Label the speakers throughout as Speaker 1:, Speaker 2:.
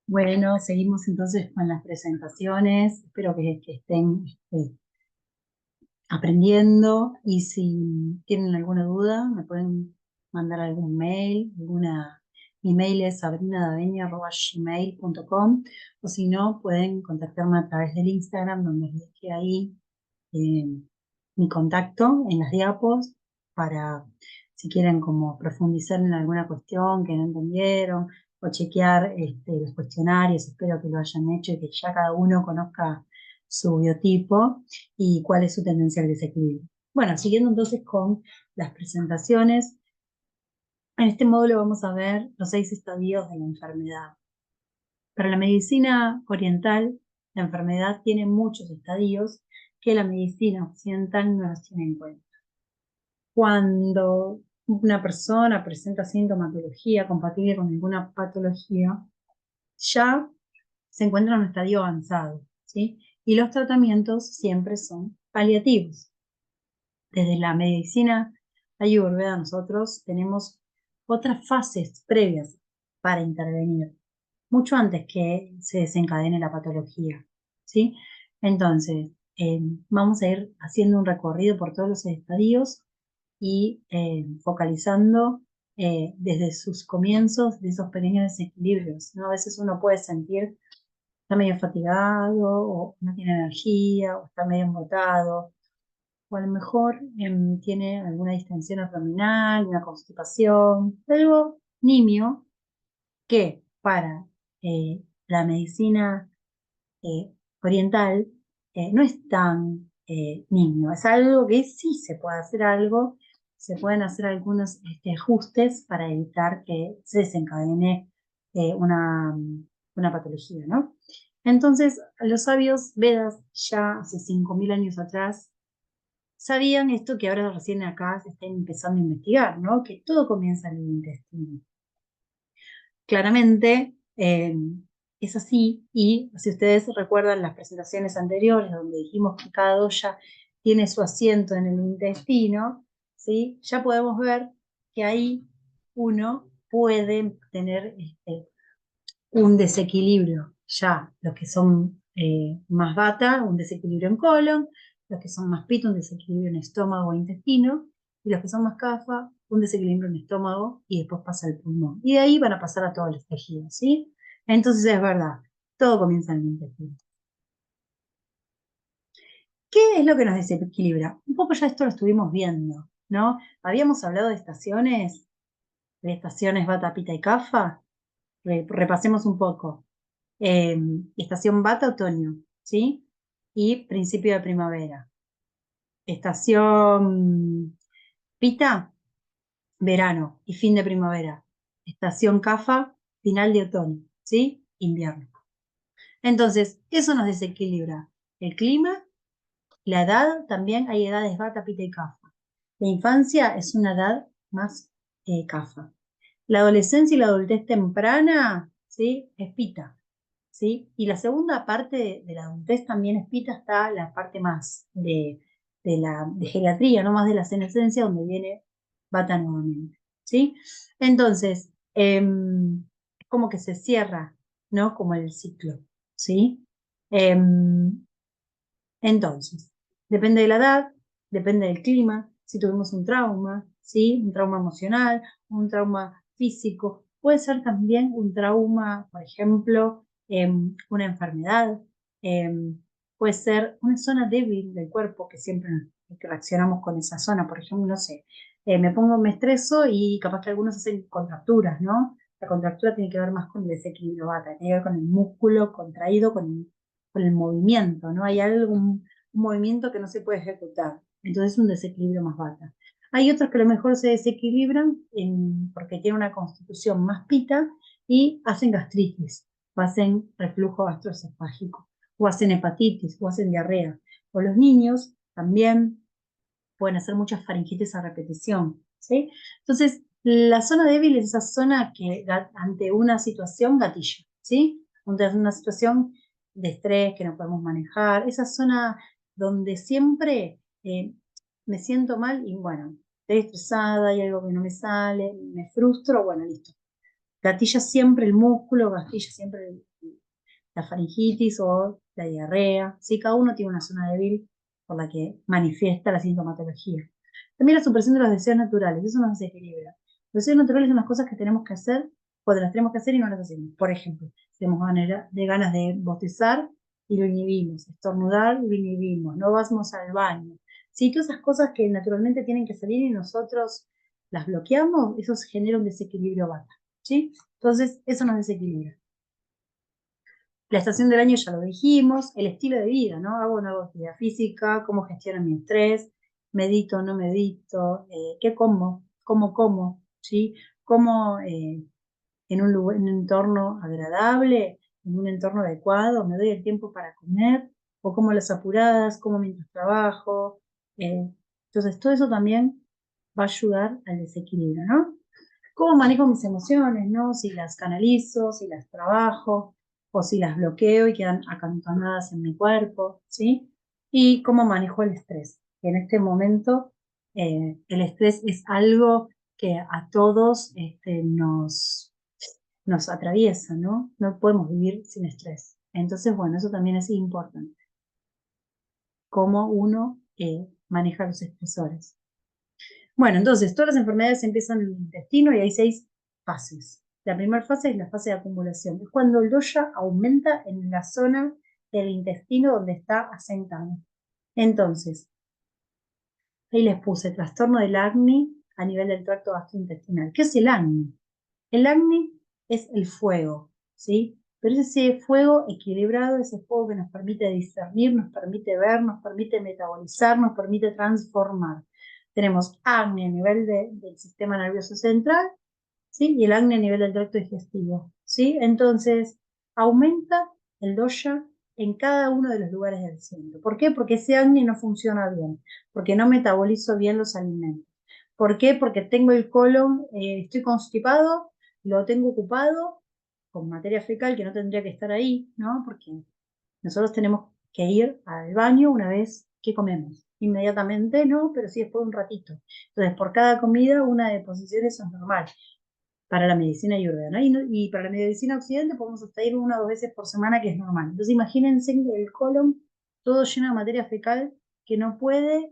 Speaker 1: Bueno, seguimos entonces con las presentaciones. Espero que estén aprendiendo y si tienen alguna duda me pueden mandar algún mail. Mi mail es sabrinadaveña@gmail.com o si no, pueden contactarme a través del Instagram donde les dejé ahí eh, mi contacto en las diapos para si quieren como profundizar en alguna cuestión que no entendieron o chequear los cuestionarios. Espero que lo hayan hecho y que ya cada uno conozca su biotipo y cuál es su tendencia al desequilibrio. Bueno, siguiendo entonces con las presentaciones, en este módulo vamos a ver los 6 estadios de la enfermedad. Para la medicina oriental, la enfermedad tiene muchos estadios que la medicina occidental no los tiene en cuenta. Cuando una persona presenta sintomatología compatible con alguna patología, ya se encuentra en un estadio avanzado, ¿sí? Y los tratamientos siempre son paliativos. Desde la medicina ayurveda nosotros tenemos otras fases previas para intervenir, mucho antes que se desencadene la patología, ¿sí? Entonces, vamos a ir haciendo un recorrido por todos los estadios y focalizando desde sus comienzos de esos pequeños desequilibrios, ¿no? A veces uno puede sentir está medio fatigado o no tiene energía o está medio embotado o a lo mejor tiene alguna distensión abdominal, una constipación, algo nimio que para la medicina oriental no es tan nimio, es algo que sí se puede hacer algo, se pueden hacer algunos ajustes para evitar que se desencadene una patología, ¿no? Entonces, los sabios Vedas ya hace 5.000 años atrás sabían esto que ahora recién acá se está empezando a investigar, ¿no? Que todo comienza en el intestino. Claramente es así y si ustedes recuerdan las presentaciones anteriores donde dijimos que cada dosha tiene su asiento en el intestino, ¿sí? Ya podemos ver que ahí uno puede tener un desequilibrio, ya los que son más vata, un desequilibrio en colon, los que son más pita, un desequilibrio en estómago e intestino, y los que son más kapha, un desequilibrio en estómago y después pasa al pulmón. Y de ahí van a pasar a todos los tejidos, ¿sí? Entonces es verdad, todo comienza en el intestino. ¿Qué es lo que nos desequilibra? Un poco ya esto lo estuvimos viendo, ¿no? Habíamos hablado de estaciones vata, pita y kapha. Repasemos un poco. eh, Estación bata, otoño, ¿sí? Y principio de primavera. Estación pita, verano y fin de primavera. Estación cafa, final de otoño, ¿sí? Invierno. Entonces, eso nos desequilibra. El clima, la edad, también hay edades bata, pita y cafa. La infancia es una edad más cafa. La adolescencia y la adultez temprana, ¿sí? Es pita. ¿Sí? Y la segunda parte de la adultez también es pita, está la parte más de geriatría, no más de la senescencia, donde viene bata nuevamente, ¿sí? Entonces, es como que se cierra, ¿no? Como el ciclo, ¿sí? Em, entonces, depende de la edad, depende del clima, si tuvimos un trauma, ¿sí? Un trauma emocional, un trauma físico, puede ser también un trauma, por ejemplo, una enfermedad, puede ser una zona débil del cuerpo que siempre que reaccionamos con esa zona, por ejemplo, no sé, me estreso y capaz que algunos hacen contracturas, ¿no? La contractura tiene que ver más con el desequilibrio vata, tiene que ver con el músculo contraído, con el movimiento, ¿no? Hay algún un movimiento que no se puede ejecutar. Entonces es un desequilibrio más bata. Hay otros que a lo mejor se desequilibran porque tienen una constitución más pita y hacen gastritis, o hacen reflujo gastroesofágico, o hacen hepatitis, o hacen diarrea. O los niños también pueden hacer muchas faringitis a repetición, ¿sí? Entonces, la zona débil es esa zona que ante una situación gatilla, ¿sí? Ante una situación de estrés que no podemos manejar, esa zona donde siempre me siento mal y bueno, estoy estresada, hay algo que no me sale, me frustro, bueno, listo. gatilla siempre el músculo, gatilla siempre la faringitis o la diarrea, ¿sí? Cada uno tiene una zona débil por la que manifiesta la sintomatología. También la supresión de los deseos naturales, eso nos desequilibra. Los deseos naturales son las cosas que tenemos que hacer, cuando las tenemos que hacer y no las hacemos. Por ejemplo, si tenemos ganas de bostezar y lo inhibimos, estornudar y lo inhibimos, no vamos al baño. Si todas esas cosas que naturalmente tienen que salir y nosotros las bloqueamos, eso genera un desequilibrio vata, ¿sí? Entonces, eso nos desequilibra. La estación del año ya lo dijimos, el estilo de vida, ¿no? Hago o no hago actividad física, cómo gestiono mi estrés, medito o no medito, qué como, ¿sí? Como en un lugar, en un entorno agradable, en un entorno adecuado, me doy el tiempo para comer, o como las apuradas, como mientras trabajo. Entonces, todo eso también va a ayudar al desequilibrio, ¿no? Cómo manejo mis emociones, ¿no? Si las canalizo, si las trabajo, o si las bloqueo y quedan acantonadas en mi cuerpo, ¿sí? Y cómo manejo el estrés. En este momento, el estrés es algo que a todos nos atraviesa, ¿no? No podemos vivir sin estrés. Entonces, bueno, eso también es importante. Cómo uno maneja los estresores. Bueno, entonces, todas las enfermedades empiezan en el intestino y hay 6 fases. La primera fase es la fase de acumulación. Es cuando el dosha aumenta en la zona del intestino donde está asentado. Entonces, ahí les puse trastorno del acné a nivel del tracto gastrointestinal. ¿Qué es el acné? El acné es el fuego, ¿sí? Pero es ese fuego equilibrado, ese fuego que nos permite discernir, nos permite ver, nos permite metabolizar, nos permite transformar. Tenemos acné a nivel del sistema nervioso central, ¿sí? Y el acné a nivel del tracto digestivo, ¿sí? Entonces, aumenta el dosha en cada uno de los lugares del centro. ¿Por qué? Porque ese acné no funciona bien, porque no metabolizo bien los alimentos. ¿Por qué? Porque tengo el colon, estoy constipado, lo tengo ocupado con materia fecal que no tendría que estar ahí, ¿no? Porque nosotros tenemos que ir al baño una vez que comemos. Inmediatamente no, pero sí después de un ratito. Entonces, por cada comida, una deposición, eso es normal para la medicina ayurveda, ¿no? Y para la medicina occidente podemos hasta ir 1 o 2 veces por semana, que es normal. Entonces, imagínense el colon todo lleno de materia fecal que no puede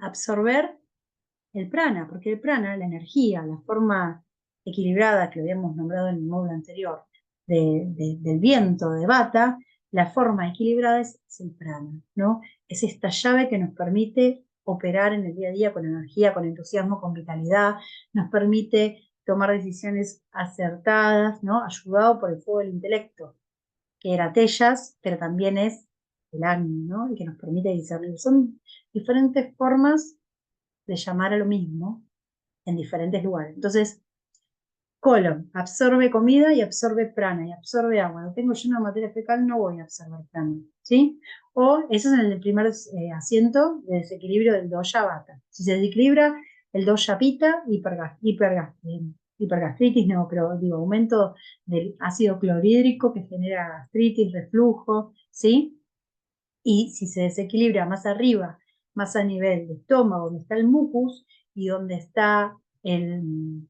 Speaker 1: absorber el prana, porque el prana, la energía, la forma equilibrada que lo habíamos nombrado en el módulo anterior, del viento, de Vata, la forma equilibrada es el prana, ¿no? Es esta llave que nos permite operar en el día a día con energía, con entusiasmo, con vitalidad, nos permite tomar decisiones acertadas, ¿no? Ayudado por el fuego del intelecto, que era Tellas, pero también es el Agni, ¿no? El que nos permite discernir. Son diferentes formas de llamar a lo mismo en diferentes lugares. Entonces, colon absorbe comida y absorbe prana y absorbe agua. Lo tengo lleno de materia fecal, no voy a absorber prana, ¿sí? O eso es en el primer asiento de desequilibrio del dosha vata. Si se desequilibra el dosha pita, hipergastritis, no, pero digo, aumento del ácido clorhídrico que genera gastritis, reflujo, ¿sí? Y si se desequilibra más arriba, más a nivel de estómago, donde está el mucus y donde está el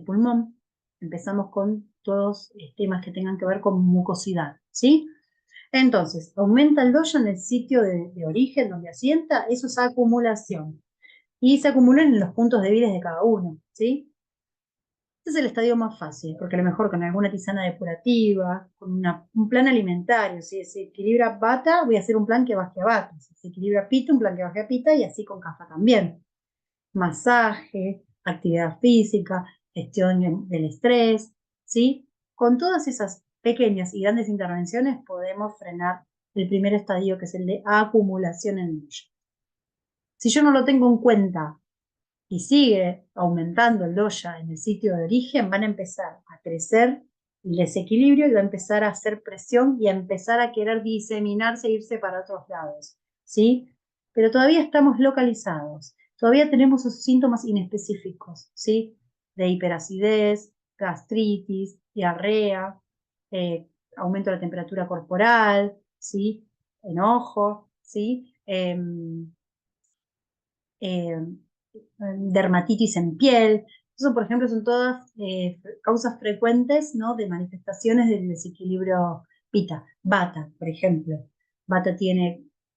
Speaker 1: pulmón, empezamos con todos temas que tengan que ver con mucosidad, ¿sí? Entonces, aumenta el dosha en el sitio de origen donde asienta, eso es acumulación. Y se acumulan en los puntos débiles de cada uno, ¿sí? Este es el estadio más fácil, porque a lo mejor con alguna tisana depurativa, con un plan alimentario, si se equilibra bata, voy a hacer un plan que baje a bata, si se equilibra pita, un plan que baje a pita, y así con cafa también. Masaje, actividad física, gestión del estrés, ¿sí? Con todas esas pequeñas y grandes intervenciones podemos frenar el primer estadio, que es el de acumulación en el dosha. Si yo no lo tengo en cuenta y sigue aumentando el dosha en el sitio de origen, van a empezar a crecer el desequilibrio y va a empezar a hacer presión y a empezar a querer diseminarse e irse para otros lados, ¿sí? Pero todavía estamos localizados, todavía tenemos esos síntomas inespecíficos, ¿sí? De hiperacidez, gastritis, diarrea, aumento de la temperatura corporal, ¿sí? Enojo, ¿sí? Eh, dermatitis en piel, Eso, por ejemplo, son todas causas frecuentes, ¿no?, de manifestaciones del desequilibrio Pitta. Vata, por ejemplo. Vata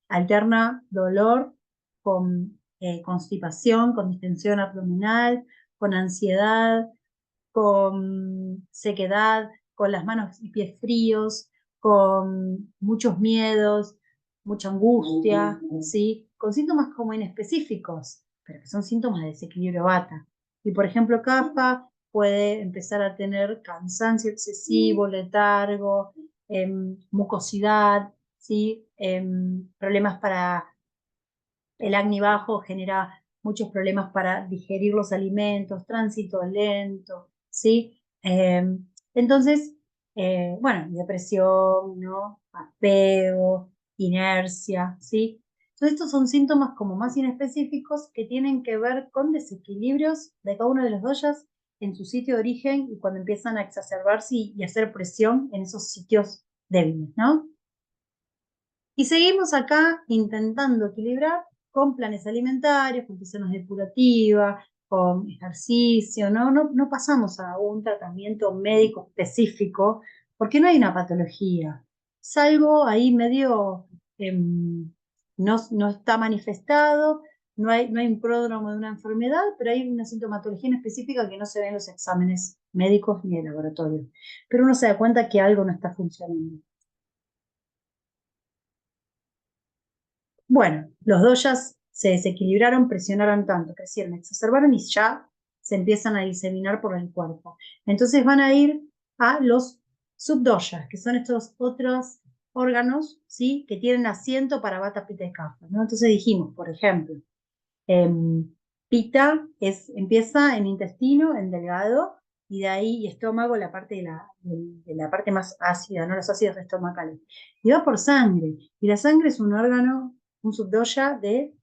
Speaker 1: alterna dolor con constipación, con distensión abdominal, con ansiedad, con sequedad, con las manos y pies fríos, con muchos miedos, mucha angustia, ¿sí? Con síntomas como inespecíficos, pero que son síntomas de desequilibrio Vata. Y por ejemplo, Kapha puede empezar a tener cansancio excesivo, letargo, mucosidad, ¿sí? Problemas para el Agni bajo genera muchos problemas para digerir los alimentos, tránsito lento, ¿sí? Entonces, bueno, depresión, ¿no? Apego, inercia, ¿sí? Entonces, estos son síntomas como más inespecíficos que tienen que ver con desequilibrios de cada uno de los doshas en su sitio de origen y cuando empiezan a exacerbarse y hacer presión en esos sitios débiles, ¿no? Y seguimos acá intentando equilibrar con planes alimentarios, con zonas depurativas, con ejercicio, ¿no? No pasamos a un tratamiento médico específico porque no hay una patología. Es algo ahí medio, no está manifestado, no hay un pródromo de una enfermedad, pero hay una sintomatología en específica que no se ve en los exámenes médicos ni en laboratorio. Pero uno se da cuenta que algo no está funcionando. Bueno, los doyas se desequilibraron, presionaron tanto, crecieron, exacerbaron y ya se empiezan a diseminar por el cuerpo. Entonces van a ir a los subdoyas, que son estos otros órganos, ¿sí?, que tienen asiento para Vata, Pitta y Kapha, ¿no? Entonces dijimos, por ejemplo, Pitta empieza en intestino, en delgado, y de ahí estómago, la parte de la parte más ácida, ¿no?, los ácidos estomacales. Y va por sangre, y la sangre es un órgano, un subdoya de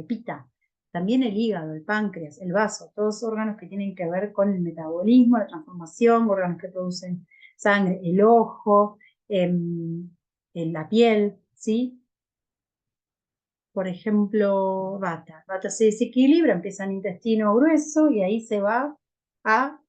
Speaker 1: Pitta. También el hígado, el páncreas, el vaso, todos órganos que tienen que ver con el metabolismo, la transformación, órganos que producen sangre, el ojo, la piel, ¿sí? Por ejemplo, Vata. Vata se desequilibra, empieza en intestino grueso y ahí se va a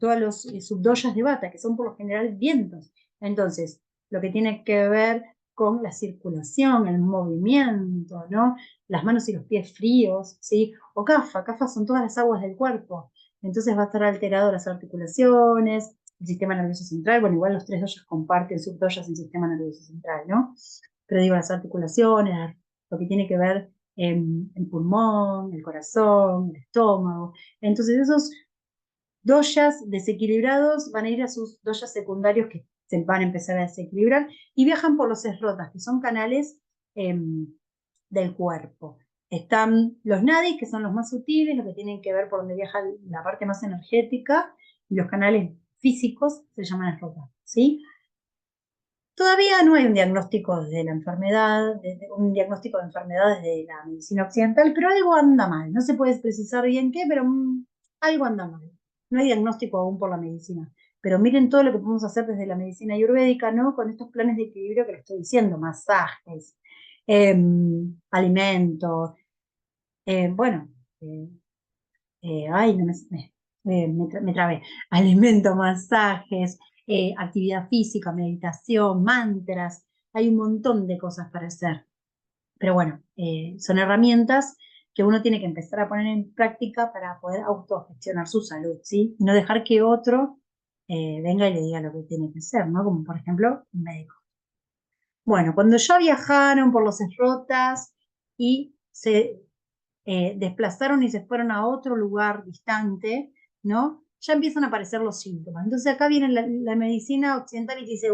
Speaker 1: todos los subdoyas de Vata, que son por lo general vientos. Entonces, lo que tiene que ver con la circulación, el movimiento, ¿no? Las manos y los pies fríos, ¿sí? O Kapha. Kapha son todas las aguas del cuerpo. Entonces va a estar alterado las articulaciones, el sistema nervioso central. Bueno, igual los tres doyas comparten subdoyas en el sistema nervioso central, ¿no? Pero digo, las articulaciones, lo que tiene que ver el pulmón, el corazón, el estómago. Entonces esos doyas desequilibrados van a ir a sus doyas secundarios que se van a empezar a desequilibrar y viajan por los esrotas, que son canales del cuerpo. Están los nadis, que son los más sutiles, los que tienen que ver por donde viaja la parte más energética, y los canales físicos se llaman esrotas, ¿sí? Todavía no hay un diagnóstico de la enfermedad, un diagnóstico de enfermedades de la medicina occidental, pero algo anda mal. No se puede precisar bien qué, pero algo anda mal. No hay diagnóstico aún por la medicina. Pero miren todo lo que podemos hacer desde la medicina ayurvédica, ¿no? Con estos planes de equilibrio que les estoy diciendo, masajes, alimentos, bueno, ay, no me trabé. Alimento, masajes, actividad física, meditación, mantras. Hay un montón de cosas para hacer. Pero bueno, son herramientas que uno tiene que empezar a poner en práctica para poder autogestionar su salud, ¿sí? Y no dejar que otro venga y le diga lo que tiene que hacer, ¿no? Como por ejemplo un médico. Bueno, cuando ya viajaron por los esrotas y se desplazaron y se fueron a otro lugar distante, ¿no? Ya empiezan a aparecer los síntomas. Entonces acá viene la medicina occidental y dice,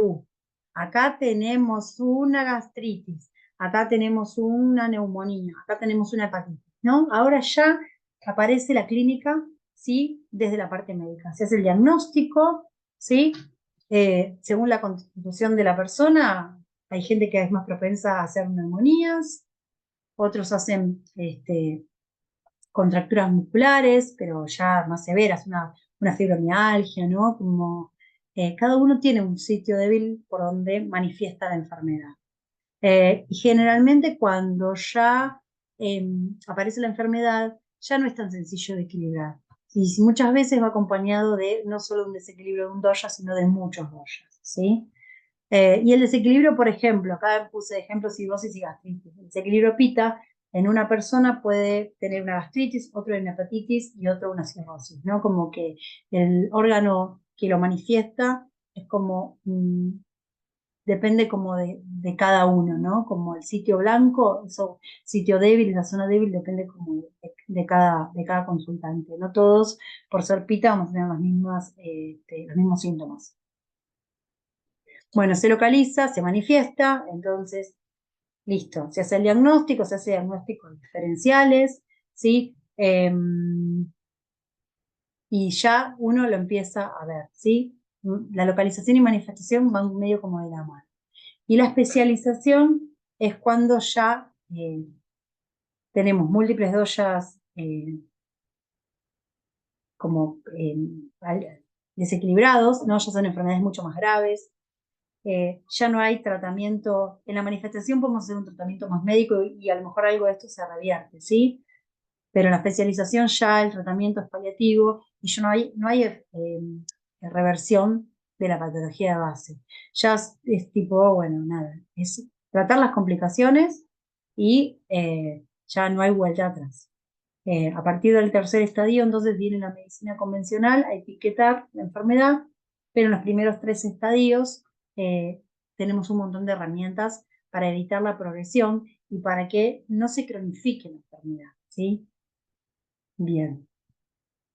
Speaker 1: acá tenemos una gastritis, acá tenemos una neumonía, acá tenemos una hepatitis, ¿no? Ahora ya aparece la clínica, ¿sí?, desde la parte médica. Se hace el diagnóstico, ¿sí? Según la constitución de la persona, hay gente que es más propensa a hacer neumonías, otros hacen contracturas musculares, pero ya más severas, una fibromialgia, ¿no? Como cada uno tiene un sitio débil por donde manifiesta la enfermedad. Y generalmente cuando ya aparece la enfermedad, ya no es tan sencillo de equilibrar. Y muchas veces va acompañado de no solo un desequilibrio de un dosha, sino de muchos doshas, ¿sí? Y el desequilibrio, por ejemplo, acá puse ejemplos cirrosis y gastritis. El desequilibrio pita en una persona puede tener una gastritis, otro una hepatitis y otro una cirrosis, ¿no? Como que el órgano que lo manifiesta es como, depende como de cada uno, ¿no? Como el sitio blanco, eso, sitio débil, la zona débil, depende como de cada consultante. No todos, por ser pita, vamos a tener los mismos síntomas. Bueno, se localiza, se manifiesta, entonces, listo, se hace el diagnóstico, se hace diagnósticos diferenciales, ¿sí? Y ya uno lo empieza a ver, ¿sí? La localización y manifestación van medio como de la mano. Y la especialización es cuando ya tenemos múltiples doshas como desequilibrados, ¿no? Ya son enfermedades mucho más graves. Ya no hay tratamiento, en la manifestación podemos hacer un tratamiento más médico y a lo mejor algo de esto se revierte, ¿sí? Pero en la especialización ya el tratamiento es paliativo y ya no hay reversión de la patología de base. Ya es tipo, bueno, nada, es tratar las complicaciones y ya no hay vuelta atrás. A partir del tercer estadio, entonces viene la medicina convencional a etiquetar la enfermedad, pero en los primeros 3 estadios tenemos un montón de herramientas para evitar la progresión y para que no se cronifique la enfermedad, ¿sí? Bien.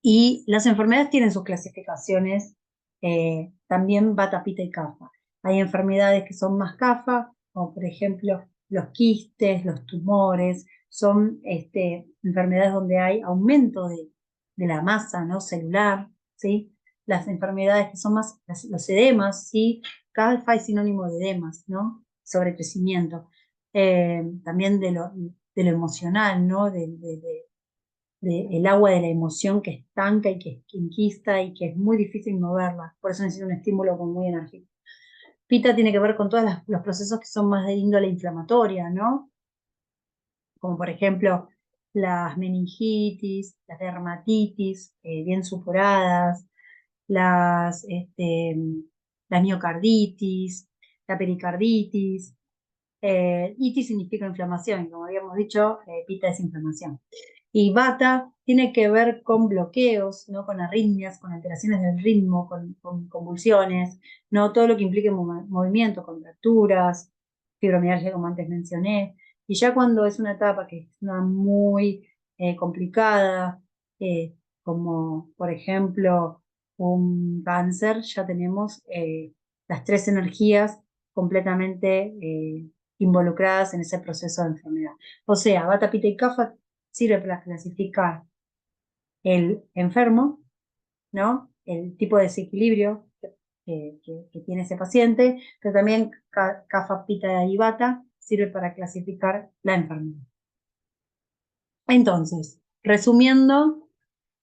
Speaker 1: Y las enfermedades tienen sus clasificaciones, también Vata, Pitta y Kapha. Hay enfermedades que son más Kapha, como por ejemplo los quistes, los tumores, son enfermedades donde hay aumento de la masa, ¿no? Celular, ¿sí? Las enfermedades que son más, los edemas, ¿sí? Kapha es sinónimo de edemas, ¿no? Sobrecrecimiento. También de lo emocional, ¿no? El agua de la emoción que estanca y que enquista y que es muy difícil moverla. Por eso necesita un estímulo como muy enérgico. Pita tiene que ver con todos los procesos que son más de índole inflamatoria, ¿no? Como por ejemplo las meningitis, las dermatitis bien supuradas, la miocarditis, la pericarditis. Itis significa inflamación, y como habíamos dicho, pita es inflamación. Y Vata tiene que ver con bloqueos, ¿no? Con arritmias, con alteraciones del ritmo, con convulsiones, ¿no? Todo lo que implique movimiento, contracturas, fibromialgia, como antes mencioné. Y ya cuando es una etapa que es una muy complicada, como por ejemplo un cáncer, ya tenemos las 3 energías completamente involucradas en ese proceso de enfermedad. O sea, Vata, Pitta y Kapha sirve para clasificar el enfermo, ¿no? El tipo de desequilibrio que tiene ese paciente, pero también Kapha, Pitta y Vata sirve para clasificar la enfermedad. Entonces, resumiendo,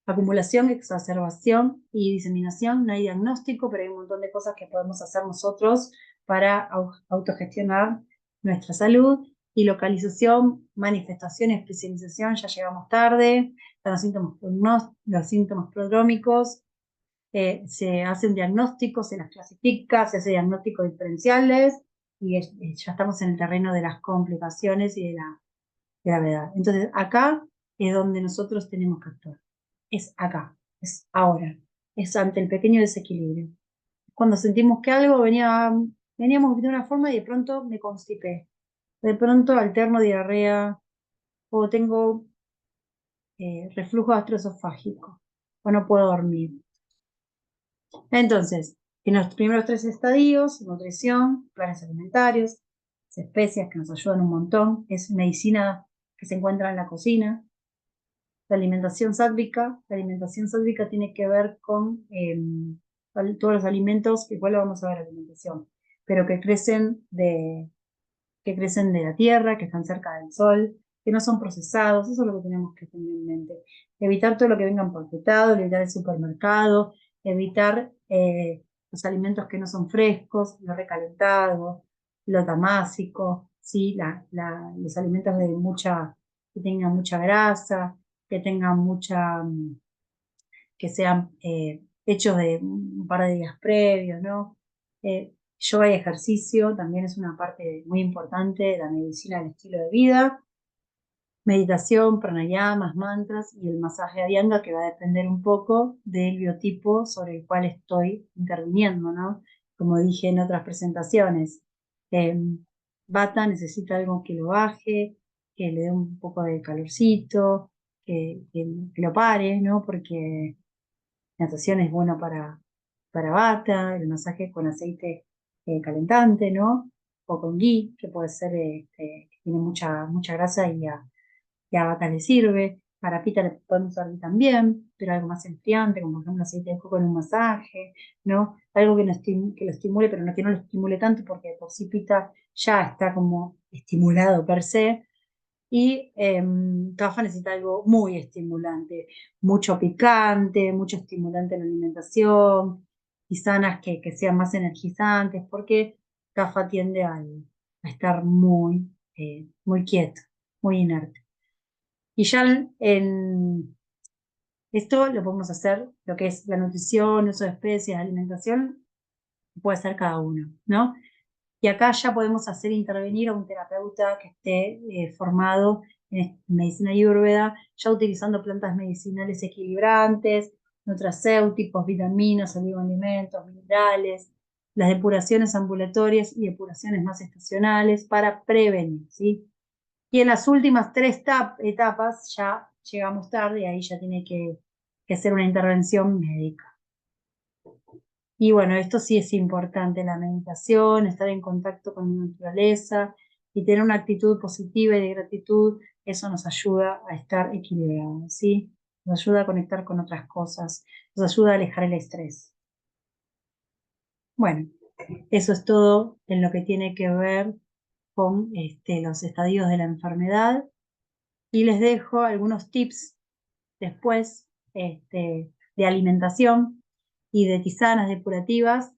Speaker 1: acumulación, exacerbación y diseminación, no hay diagnóstico, pero hay un montón de cosas que podemos hacer nosotros para autogestionar nuestra salud. Y localización, manifestación, especialización, ya llegamos tarde, están los síntomas prodrómicos, se hace un diagnóstico, se las clasifica, se hace diagnósticos diferenciales y ya estamos en el terreno de las complicaciones y de la gravedad. Entonces, acá es donde nosotros tenemos que actuar. Es acá, es ahora, es ante el pequeño desequilibrio. Cuando sentimos que algo veníamos de una forma y de pronto me constipé. De pronto alterno diarrea o tengo reflujo gastroesofágico o no puedo dormir. Entonces, en los primeros 3 estadios, nutrición, planes alimentarios, especias que nos ayudan un montón, es medicina que se encuentra en la cocina. La alimentación sádvica tiene que ver con todos los alimentos, igual lo vamos a ver alimentación, pero que crecen de la tierra, que están cerca del sol, que no son procesados, eso es lo que tenemos que tener en mente. Evitar todo lo que venga empaquetado, evitar el supermercado, evitar los alimentos que no son frescos, lo recalentado, lo damásico, ¿sí? Los alimentos que tengan mucha grasa, que tengan que sean hechos de un par de días previos, ¿no? Yoga y ejercicio también es una parte muy importante de la medicina del estilo de vida. Meditación, pranayamas, mantras y el masaje Abhyanga, que va a depender un poco del biotipo sobre el cual estoy interviniendo, ¿no? Como dije en otras presentaciones, eh, Vata necesita algo que lo baje, que le dé un poco de calorcito, que lo pare, ¿no? Porque natación es bueno para Vata, el masaje con aceite calentante, ¿no? O con ghee, que puede ser, que tiene mucha grasa y a Bata le sirve. Para Pita le podemos usar también, pero algo más enfriante, como por ejemplo aceite de coco en un masaje, ¿no? Algo que lo estimule, pero no que no lo estimule tanto, porque de por sí Pita ya está como estimulado per se. Y Kafa necesita algo muy estimulante, mucho picante, mucho estimulante en la alimentación, tisanas que sean más energizantes, porque Kafa tiende a estar muy quieto, muy inerte. Y ya en esto lo podemos hacer, lo que es la nutrición, uso de especies, alimentación, puede ser cada uno, ¿no? Y acá ya podemos hacer intervenir a un terapeuta que esté formado en medicina ayurveda, ya utilizando plantas medicinales equilibrantes, nutracéuticos, vitaminas, oligoelementos, minerales, las depuraciones ambulatorias y depuraciones más estacionales para prevenir, ¿sí? Y en las últimas tres etapas ya llegamos tarde y ahí ya tiene que hacer una intervención médica. Y bueno, esto sí es importante, la meditación, estar en contacto con la naturaleza y tener una actitud positiva y de gratitud, eso nos ayuda a estar equilibrados, ¿sí? Nos ayuda a conectar con otras cosas, nos ayuda a alejar el estrés. Bueno, eso es todo en lo que tiene que ver con los estadios de la enfermedad y les dejo algunos tips después de alimentación y de tisanas depurativas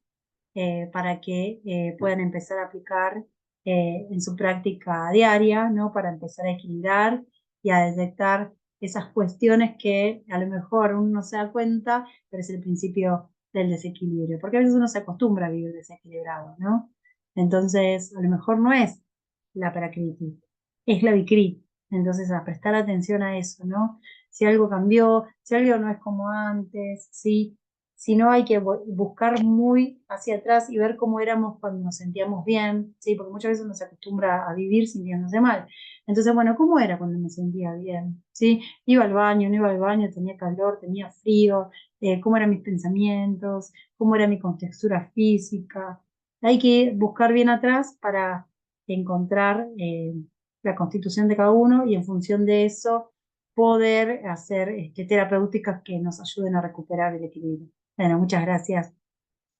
Speaker 1: para que puedan empezar a aplicar en su práctica diaria, ¿no? Para empezar a equilibrar y a detectar esas cuestiones que a lo mejor uno no se da cuenta, pero es el principio del desequilibrio, porque a veces uno se acostumbra a vivir desequilibrado, ¿no? Entonces, a lo mejor no es la prakriti, es la vikrit. Entonces, a prestar atención a eso, ¿no? Si algo cambió, si algo no es como antes, ¿sí? Si no, hay que buscar muy hacia atrás y ver cómo éramos cuando nos sentíamos bien, ¿sí? Porque muchas veces uno se acostumbra a vivir sintiéndose mal. Entonces, bueno, ¿cómo era cuando me sentía bien? ¿Sí? Iba al baño, no iba al baño, tenía calor, tenía frío, cómo eran mis pensamientos, cómo era mi contextura física. Hay que buscar bien atrás para encontrar la constitución de cada uno y en función de eso poder hacer terapéuticas que nos ayuden a recuperar el equilibrio. Bueno, muchas gracias.